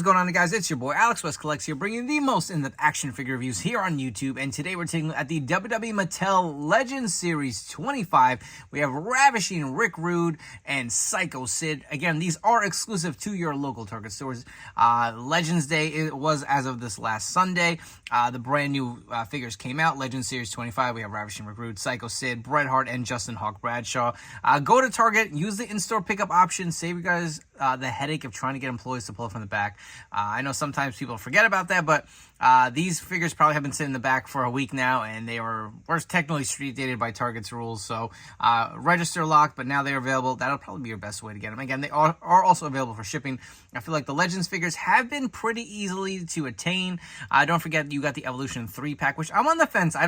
going on, guys? It's your boy Alex West Collects here, bringing the most in-depth action figure reviews here on YouTube. And today we're taking a look at the WWE Mattel Legends Series 25. We have Ravishing, Roode, and Sycho Sid. Again, these are exclusive to your local Target stores. Legends Day it was as of this last Sunday. The brand new figures came out. Legends Series 25. We have Ravishing, Roode, Sycho Sid, Bret Hart, and Justin Hawk Bradshaw. Go to Target, use the in-store pickup option. Save you guys the headache of trying to get employees to pull from the back. I know sometimes people forget about that, but these figures probably have been sitting in the back for a week now, and they were technically street dated by Target's rules, so register locked, but now they're available. That'll probably be your best way to get them. Again, they are also available for shipping. I feel like the Legends figures have been pretty easily to attain. Don't forget you got the Evolution 3-pack, which I'm on the fence. I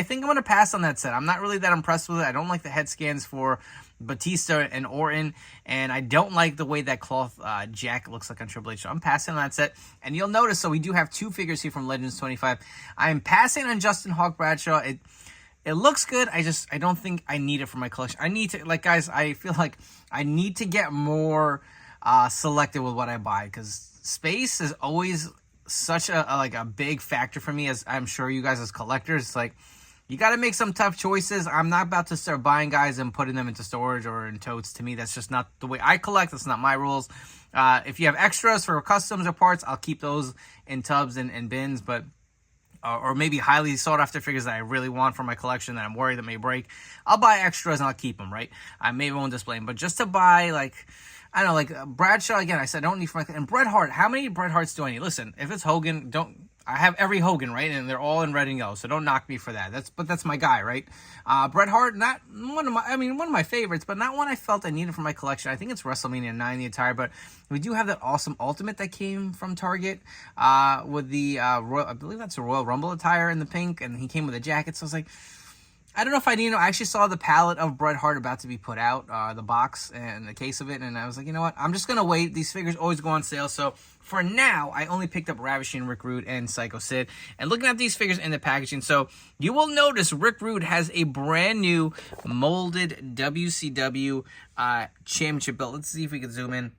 think I'm going to pass on that set. I'm not really that impressed with it. I don't like the head scans for Batista and Orton, and I don't like the way that cloth jacket looks like on Triple H, so I'm passing on that set. And you'll notice, so we do have two figures here from Legends 25. I'm passing on Justin Hawk Bradshaw. It looks good. I don't think I need it for my collection. I need to, like, guys, I feel like I need to get more selective with what I buy, because space is always such a big factor for me, as I'm sure you guys as collectors. It's like, you got to make some tough choices. I'm not about to start buying guys and putting them into storage or in totes. To me, that's just not the way I collect. That's not my rules. If you have extras for customs or parts, I'll keep those in tubs and bins, but or maybe highly sought after figures that I really want for my collection that I'm worried that may break, I'll buy extras and I'll keep them, right? I maybe won't display them, but just to buy, like, I don't know, like Bradshaw, again, I said I don't need for my, and Bret Hart, how many Bret Harts do I need? Listen, if it's Hogan, I have every Hogan, right? And they're all in red and yellow, so don't knock me for that. That's my guy, right? Bret Hart, not one of my favorites, but not one I felt I needed for my collection. I think it's WrestleMania 9, the attire, but we do have that awesome Ultimate that came from Target with the, I believe that's a Royal Rumble attire in the pink, and he came with a jacket, so I was like, I don't know if I need him. I actually saw the palette of Bret Hart about to be put out, the box and the case of it, and I was like, you know what? I'm just going to wait. These figures always go on sale, so for now, I only picked up Ravishing, Roode, and Sycho Sid. And looking at these figures in the packaging, so you will notice Roode has a brand new molded WCW championship belt. Let's see if we can zoom in.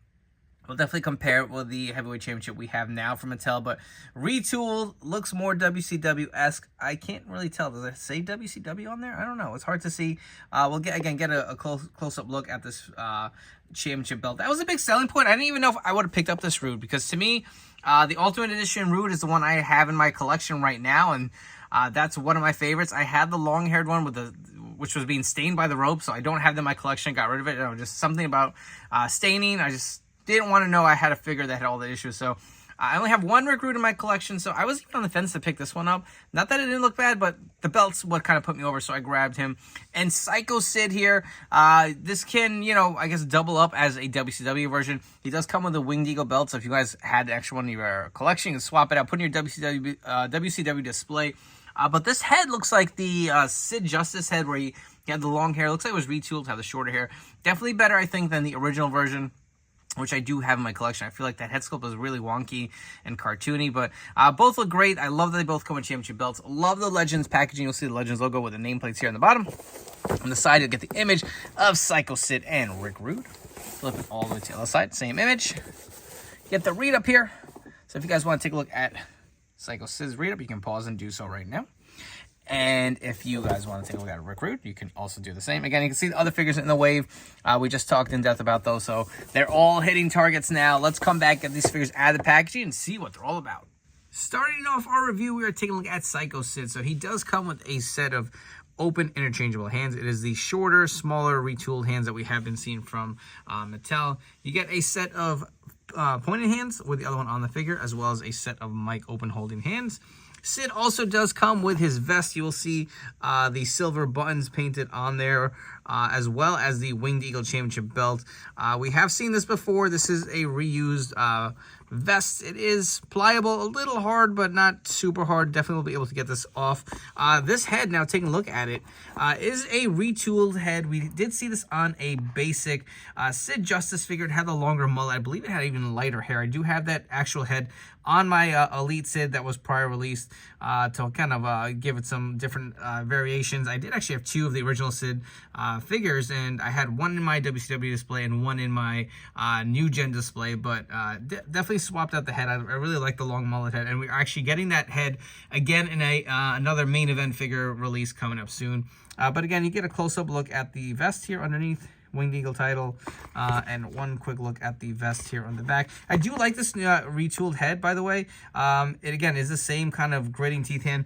We'll definitely compare it with the heavyweight championship we have now from Mattel, but retooled, looks more WCW-esque. I can't really tell. Does it say WCW on there? I don't know. It's hard to see. We'll get a close-up look at this championship belt. That was a big selling point. I didn't even know if I would have picked up this Roode, because to me, the Ultimate Edition Roode is the one I have in my collection right now, and that's one of my favorites. I had the long-haired one with which was being stained by the rope, so I don't have that in my collection. Got rid of it. You know, just something about staining. I just didn't want to know I had a figure that had all the issues. So I only have one Roode in my collection, so I was even on the fence to pick this one up. Not that it didn't look bad, but the belt's what kind of put me over, so I grabbed him. And Sycho Sid here, this can, I guess double up as a WCW version. He does come with a Winged Eagle belt, so if you guys had the extra one in your collection, you can swap it out, put in your WCW display. But this head looks like the Sid Justice head, where he had the long hair. Looks like it was retooled to have the shorter hair. Definitely better, I think, than the original version, which I do have in my collection. I feel like that head sculpt is really wonky and cartoony, but both look great. I love that they both come with championship belts. Love the Legends packaging. You'll see the Legends logo with the nameplates here on the bottom. On the side, you'll get the image of Sycho Sid and Roode. Flip it all the way to the other side, same image. Get the read up here. So if you guys want to take a look at Sycho Sid's read up, you can pause and do so right now. And if you guys want to take a look at Roode, you can also do the same. Again, you can see the other figures in the wave. We just talked in depth about those, so they're all hitting targets now. Let's come back, get these figures out of the packaging, and see what they're all about. Starting off our review, we are taking a look at Sycho Sid. So he does come with a set of open interchangeable hands. It is the shorter, smaller, retooled hands that we have been seeing from Mattel. You get a set of pointed hands with the other one on the figure, as well as a set of mic open holding hands. Sid also does come with his vest. You will see the silver buttons painted on there, as well as the Winged Eagle Championship belt. We have seen this before. This is a reused vest. It is pliable, a little hard, but not super hard. Definitely will be able to get this off. This head, now taking a look at it, is a retooled head. We did see this on a basic Sid Justice figure. It had the longer mullet. I believe it had even lighter hair. I do have that actual head on my Elite Sid that was prior released to kind of give it some different variations. I did actually have two of the original Sid figures, and I had one in my WCW display and one in my new gen display, but definitely swapped out the head. I really like the long mullet head, and we're actually getting that head again in another main event figure release coming up soon. But again, you get a close-up look at the vest here underneath, Winged Eagle title, and one quick look at the vest here on the back. I do like this retooled head, by the way. It again is the same kind of gritting teeth hand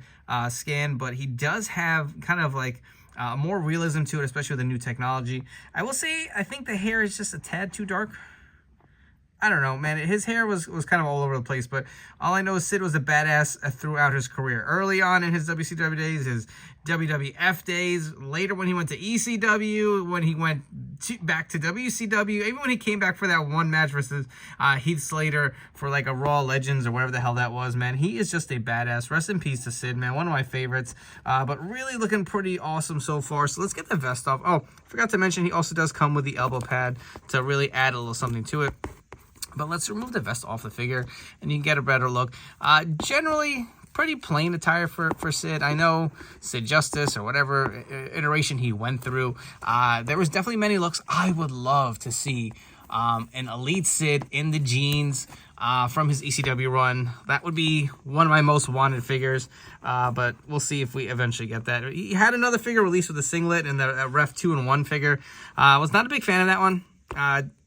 scan, but he does have kind of like more realism to it, especially with the new technology. I will say, I think the hair is just a tad too dark. I don't know, man. His hair was kind of all over the place, but all I know is Sid was a badass throughout his career. Early on in his WCW days, his WWF days, later when he went to ECW, when he went back to WCW, even when he came back for that one match versus Heath Slater for like a Raw Legends or whatever the hell that was, man. He is just a badass. Rest in peace to Sid, man. One of my favorites, but really looking pretty awesome so far. So let's get the vest off. Oh, forgot to mention he also does come with the elbow pad to really add a little something to it. But let's remove the vest off the figure, and you can get a better look. Generally, pretty plain attire for Sid. I know Sid Justice or whatever iteration he went through. There was definitely many looks. I would love to see an Elite Sid in the jeans from his ECW run. That would be one of my most wanted figures, but we'll see if we eventually get that. He had another figure released with a singlet and the Ref 2-in-1 figure. Was not a big fan of that one.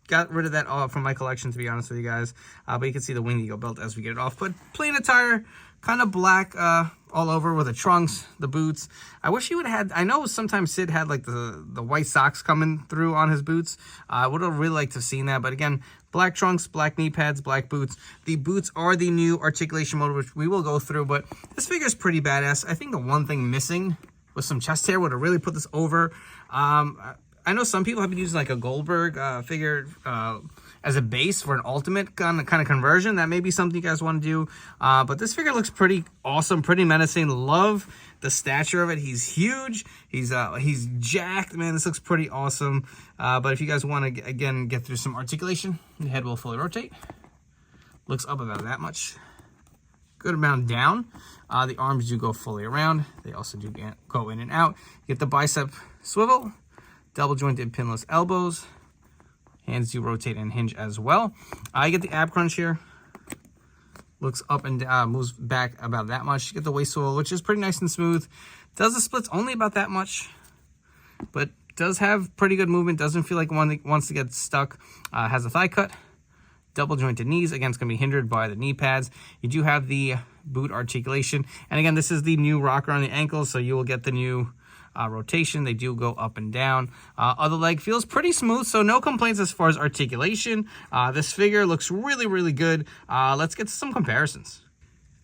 Got rid of that all from my collection, to be honest with you guys. But you can see the Winged Eagle belt as we get it off. But plain attire, kind of black all over with the trunks, the boots. I wish he would have had, I know sometimes Sid had like the white socks coming through on his boots. I would have really liked to have seen that. But again, black trunks, black knee pads, black boots. The boots are the new articulation mode, which we will go through. But this figure is pretty badass. I think the one thing missing was some chest hair would have really put this over. I know some people have been using like a Goldberg figure as a base for an ultimate kind of conversion. That may be something you guys want to do. But this figure looks pretty awesome, pretty menacing. Love the stature of it. He's huge. He's jacked, man. This looks pretty awesome. But if you guys want to, again, get through some articulation, the head will fully rotate. Looks up about that much. Good amount down. The arms do go fully around. They also do go in and out. You get the bicep swivel. Double jointed pinless elbows. Hands do rotate and hinge as well. You get the ab crunch here. Looks up and down, moves back about that much. You get the waist swivel, which is pretty nice and smooth. Does the splits only about that much, but does have pretty good movement. Doesn't feel like one that wants to get stuck. Has a thigh cut. Double jointed knees. Again, it's going to be hindered by the knee pads. You do have the boot articulation. And again, this is the new rocker on the ankles, so you will get the new rotation. They do go up and down. Other leg feels pretty smooth, so no complaints as far as articulation. This figure looks really, really good. Let's get to some comparisons.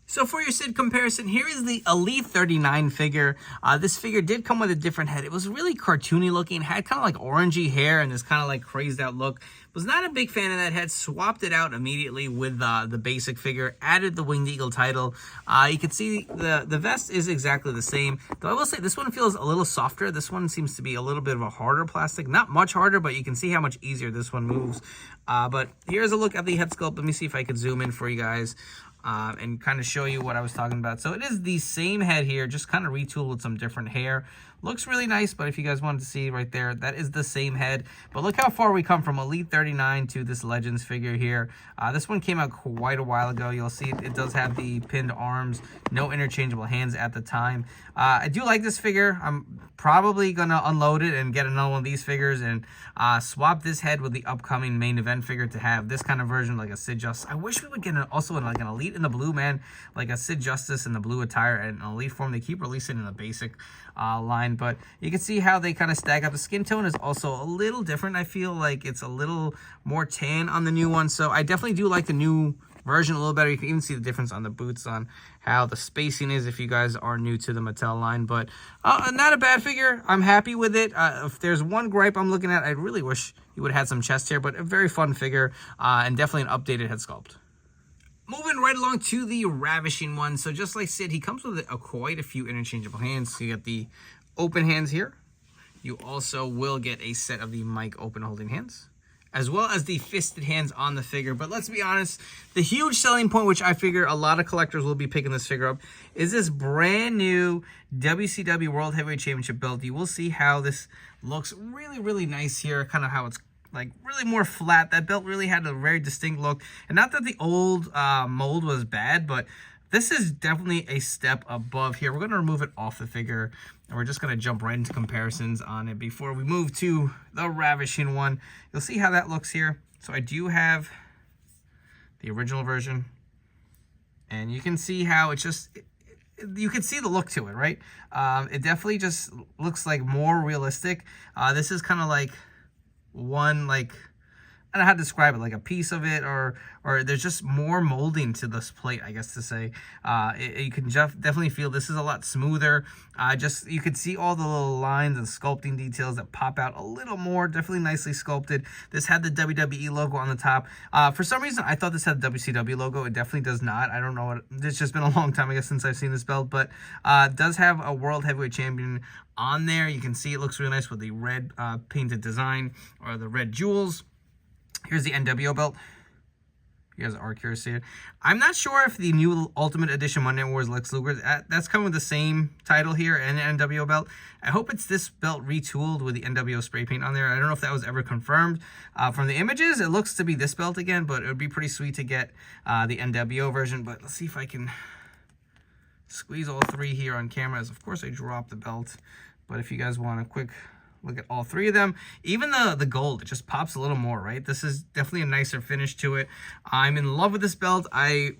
So for your Sid comparison, here is the Elite 39 figure. This figure did come with a different head. It was really cartoony looking, had kind of like orangey hair and this kind of like crazed out look. Was not a big fan of that head. Swapped it out immediately with the basic figure. Added the Winged Eagle title. You can see the vest is exactly the same. Though I will say this one feels a little softer. This one seems to be a little bit of a harder plastic. Not much harder, but you can see how much easier this one moves. But here's a look at the head sculpt. Let me see if I can zoom in for you guys. And kind of show you what I was talking about. So it is the same head here, just kind of retooled with some different hair. Looks really nice, but if you guys wanted to see right there, that is the same head. But look how far we come from Elite 39 to this Legends figure here. This one came out quite a while ago. You'll see it does have the pinned arms, no interchangeable hands at the time. I do like this figure. I'm probably going to unload it and get another one of these figures and swap this head with the upcoming main event figure to have this kind of version like a Sid Justice. I wish we would get also like an Elite in the blue, man, like a Sid Justice in the blue attire and an Elite form. They keep releasing in the basic line, but you can see how they kind of stack up. The skin tone is also a little different. I feel like it's a little more tan on the new one, so I definitely do like the new version a little better. You can even see the difference on the boots, on how the spacing is if you guys are new to the Mattel line. But not a bad figure. I'm happy with it. If there's one gripe I'm looking at, I really wish you would have had some chest hair, but a very fun figure and definitely an updated head sculpt. Moving right along to the Ravishing one. So just like Sid, he comes with quite a few interchangeable hands. So you get the open hands here. You also will get a set of the mic open holding hands. as well as the fisted hands on the figure. But let's be honest, the huge selling point, which I figure a lot of collectors will be picking this figure up, is this brand new WCW World Heavyweight Championship belt. You will see how this looks really, really nice here, kind of how it's like really more flat. That belt really had a very distinct look. And not that the old mold was bad, but this is definitely a step above here. We're going to remove it off the figure, and we're just going to jump right into comparisons on it before we move to the Ravishing one. You'll see how that looks here. So I do have the original version, and you can see how it's just, you can see the look to it, right? It definitely just looks like more realistic. This is kind of like one, like, I don't know how to describe it, like a piece of it, or there's just more molding to this plate, I guess to say. You can definitely feel this is a lot smoother. Just, you can see all the little lines and sculpting details that pop out a little more. Definitely nicely sculpted. This had the WWE logo on the top. For some reason, I thought this had the WCW logo. It definitely does not. I don't know what, it's just been a long time, I guess, since I've seen this belt, but it does have a World Heavyweight Champion on there. You can see it looks really nice with the red painted design, or the red jewels. Here's the NWO belt. You guys are curious to see it. I'm not sure if the new Ultimate Edition Monday Night Wars Lex Luger, that's coming with the same title here and the NWO belt. I hope it's this belt retooled with the NWO spray paint on there. I don't know if that was ever confirmed. From the images, it looks to be this belt again, but it would be pretty sweet to get the NWO version. But let's see if I can squeeze all three here on camera. As of course, I dropped the belt. But if you guys want a quick look at all three of them, even the gold, it just pops a little more, right? This is definitely a nicer finish to it. I'm in love with this belt. I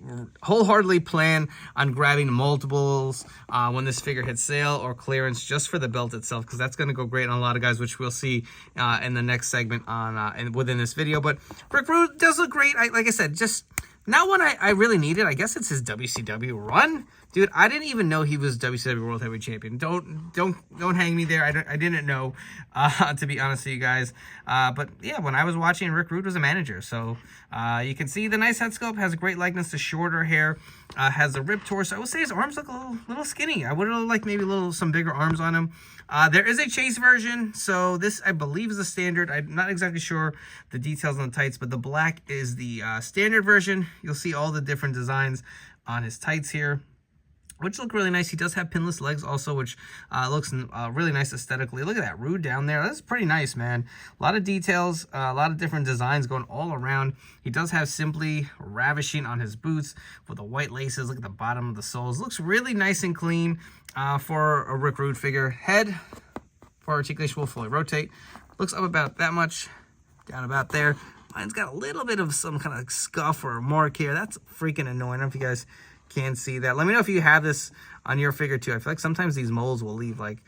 wholeheartedly plan on grabbing multiples when this figure hits sale or clearance, just for the belt itself, because that's going to go great on a lot of guys, which we'll see in the next segment on within this video. But Rick Rude does look great. Like I said, just not one I really needed. I guess it's his WCW run. Dude, I didn't even know he was WCW World Heavyweight Champion. Don't hang me there. I didn't know, to be honest with you guys. But yeah, when I was watching, Rick Rude was a manager. So you can see the nice head sculpt, has a great likeness to shorter hair, has a ripped torso. I would say his arms look a little skinny. I would have liked maybe some bigger arms on him. There is a chase version, so this, I believe, is the standard. I'm not exactly sure the details on the tights, but the black is the standard version. You'll see all the different designs on his tights here, which look really nice. He does have pinless legs also, which looks really nice aesthetically. Look at that Roode down there. That's pretty nice, man. A lot of details, a lot of different designs going all around. He does have Simply Ravishing on his boots with the white laces. Look at the bottom of the soles. Looks really nice and clean for a Rick Rude figure. Head for articulation will fully rotate. Looks up about that much, down about there. Mine's got a little bit of some kind of scuff or mark here. That's freaking annoying. I don't know if you guys can see that. Let me know if you have this on your figure too. I feel like sometimes these molds will leave like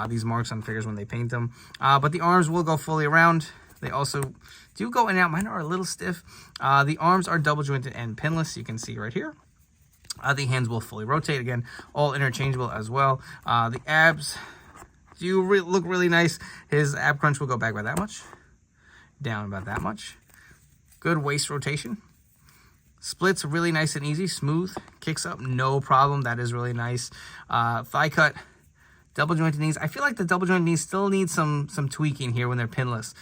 these marks on figures when they paint them. But the arms will go fully around. They also do go in and out. Mine are a little stiff. The arms are double jointed and pinless. You can see right here. The hands will fully rotate. Again, all interchangeable as well. The abs do look really nice. His ab crunch will go back by that much. Down about that much. Good waist rotation. Splits really nice and easy, smooth. Kicks up, no problem. That is really nice. Thigh cut, double jointed knees. I feel like the double jointed knees still need some tweaking here when they're pinless.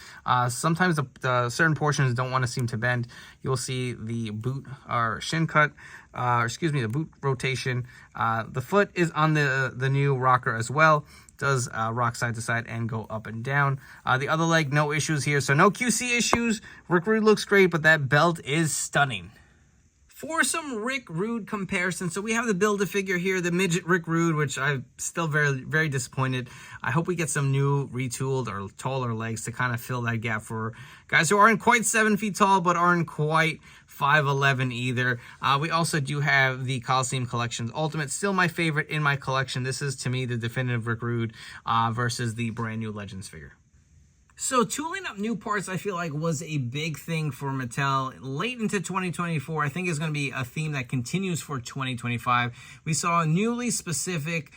Sometimes the certain portions don't want to seem to bend. You'll see the boot or shin cut, the boot rotation. The foot is on the new rocker as well. Does rock side to side and go up and down. The other leg, no issues here. So no QC issues. Rick Rude looks great, but that belt is stunning. For some Rick Rude comparison, so we have the Build-A-Figure here, the midget Rick Rude, which I'm still very, very disappointed. I hope we get some new retooled or taller legs to kind of fill that gap for guys who aren't quite 7 feet tall, but aren't quite 5'11" either. We also do have the Coliseum Collections Ultimate, still my favorite in my collection. This is, to me, the definitive Rick Rude versus the brand new Legends figure. So tooling up new parts, I feel like, was a big thing for Mattel late into 2024. I think is going to be a theme that continues for 2025. We saw newly specific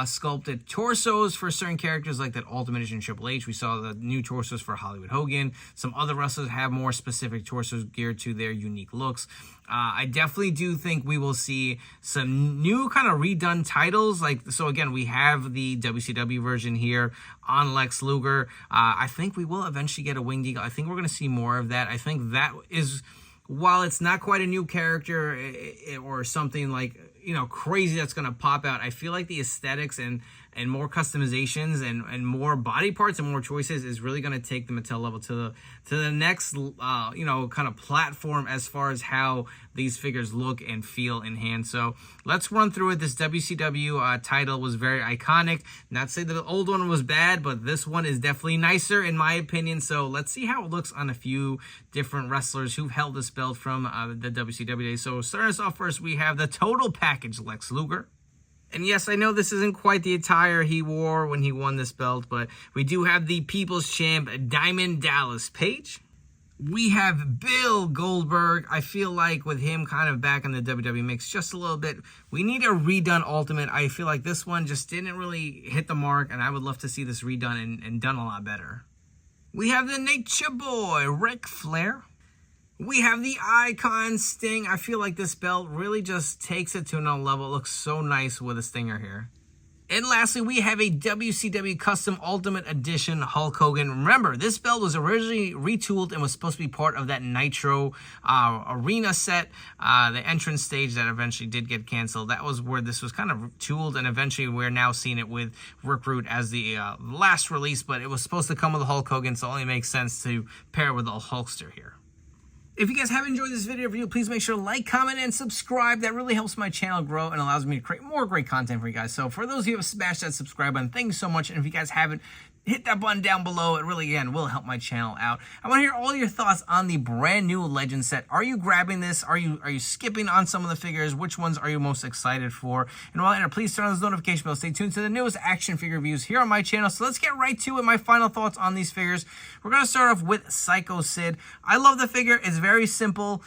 sculpted torsos for certain characters like that Ultimate Edition Triple H. We saw the new torsos for Hollywood Hogan. Some other wrestlers have more specific torsos geared to their unique looks. I definitely do think we will see some new kind of redone titles. So again, we have the WCW version here on Lex Luger. I think we will eventually get a Winged Eagle. I think we're going to see more of that. I think that is, while it's not quite a new character or something like, crazy that's going to pop out, I feel like the aesthetics and more customizations and more body parts and more choices is really going to take the Mattel level to the next, kind of platform as far as how these figures look and feel in hand. So let's run through it. This WCW title was very iconic. Not to say that the old one was bad, but this one is definitely nicer in my opinion. So let's see how it looks on a few different wrestlers who've held this belt from the WCW days. So starting us off first, we have the total package Lex Luger. And yes, I know this isn't quite the attire he wore when he won this belt, but we do have the People's Champ Diamond Dallas Page. We have Bill Goldberg. I feel like with him kind of back in the WWE mix just a little bit, we need a redone Ultimate. I feel like this one just didn't really hit the mark, and I would love to see this redone and done a lot better. We have the Nature Boy, Ric Flair. We have the Icon Sting. I feel like this belt really just takes it to another level. It looks so nice with a stinger here. And lastly, we have a WCW Custom Ultimate Edition Hulk Hogan. Remember, this belt was originally retooled and was supposed to be part of that Nitro arena set, the entrance stage that eventually did get canceled. That was where this was kind of tooled, and eventually we're now seeing it with Rick Rude as the last release, but it was supposed to come with the Hulk Hogan, so it only makes sense to pair with the Hulkster here. If you guys have enjoyed this video review, please make sure to like, comment, and subscribe. That really helps my channel grow and allows me to create more great content for you guys. So for those of you who have smashed that subscribe button, thank you so much. And if you guys haven't, hit that button down below. It really, again, will help my channel out. I want to hear all your thoughts on the brand new Legend set. Are you grabbing this? Are you skipping on some of the figures? Which ones are you most excited for? And while you're there, please turn on those notification bells. Stay tuned to the newest action figure reviews here on my channel. So let's get right to it. My final thoughts on these figures. We're going to start off with Sycho Sid. I love the figure. It's very simple.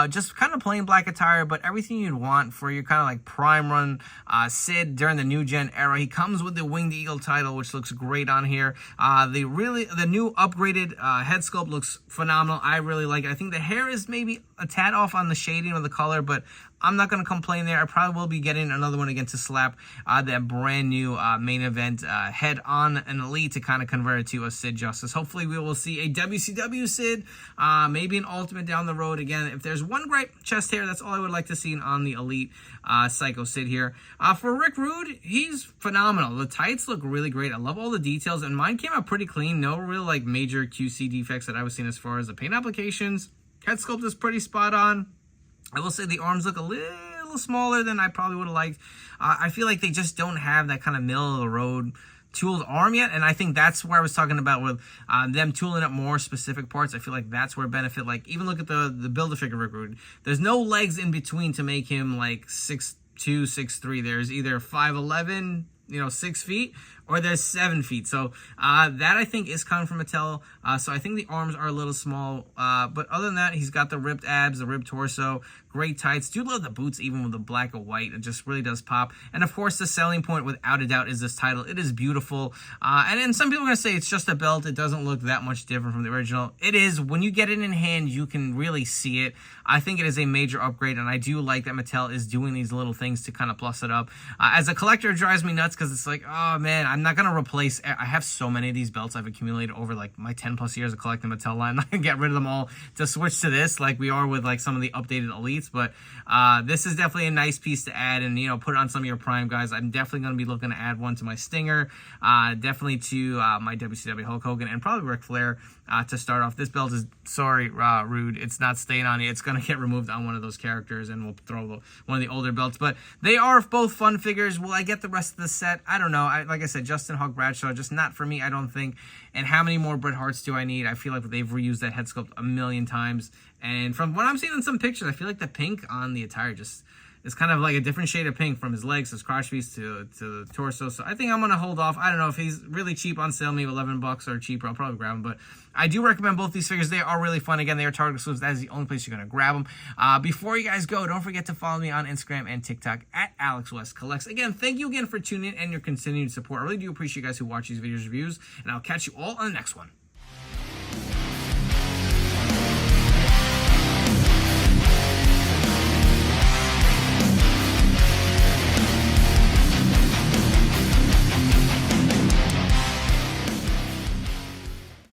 Just kind of plain black attire, but everything you'd want for your kind of like prime run Sid during the new gen era. He comes with the Winged Eagle title, which looks great on here. The new upgraded head sculpt looks phenomenal. I really like it. I think the hair is maybe a tad off on the shading of the color, but I'm not going to complain there. I probably will be getting another one again to slap that brand new main event head on an Elite to kind of convert it to a Sid Justice. Hopefully we will see a WCW Sid, maybe an Ultimate down the road. Again, if there's one great chest hair, that's all I would like to see on the Elite Sycho Sid here. For Rick Rude, he's phenomenal. The tights look really great. I love all the details, and mine came out pretty clean. No real like major QC defects that I was seeing as far as the paint applications. Head sculpt is pretty spot on. I will say the arms look a little smaller than I probably would have liked. I feel like they just don't have that kind of middle-of-the-road tooled arm yet, and I think that's where I was talking about with them tooling up more specific parts. I feel like that's where benefit, like even look at the Build-A-Figure Rick Rude. There's no legs in between to make him like 6'2", 6'3". There's either 5'11", 6 feet, or there's 7 feet. So that I think is coming from Mattel. So I think the arms are a little small. But other than that, he's got the ripped abs, the ripped torso, great tights. Do love the boots, even with the black and white. It just really does pop. And of course, the selling point, without a doubt, is this title. It is beautiful. And then some people are going to say it's just a belt. It doesn't look that much different from the original. It is. When you get it in hand, you can really see it. I think it is a major upgrade, and I do like that Mattel is doing these little things to kind of plus it up. As a collector, it drives me nuts because it's like, oh man, I'm not going to replace. I have so many of these belts I've accumulated over like my 10 plus years of collecting Mattel line. I'm not going to get rid of them all to switch to this like we are with like some of the updated Elites, but this is definitely a nice piece to add and, put it on some of your prime guys. I'm definitely going to be looking to add one to my Stinger, definitely to my WCW Hulk Hogan, and probably Ric Flair to start off. This belt is, sorry, Rude, it's not staying on you. It's going to get removed on one of those characters, and we'll throw one of the older belts. But they are both fun figures. Will I get the rest of the set? I don't know. Like I said, Justin Hawk Bradshaw, just not for me, I don't think. And how many more Bret Harts do I need? I feel like they've reused that head sculpt a million times. And from what I'm seeing in some pictures, I feel like the pink on the attire just It's kind of like a different shade of pink from his legs, his crotch piece to the torso. So I think I'm going to hold off. I don't know if he's really cheap on sale, maybe $11 or cheaper. I'll probably grab him. But I do recommend both these figures. They are really fun. Again, they are Target exclusives. That is the only place you're going to grab them. Before you guys go, don't forget to follow me on Instagram and TikTok at AlexWestCollects. Again, thank you again for tuning in and your continued support. I really do appreciate you guys who watch these videos reviews. And I'll catch you all on the next one.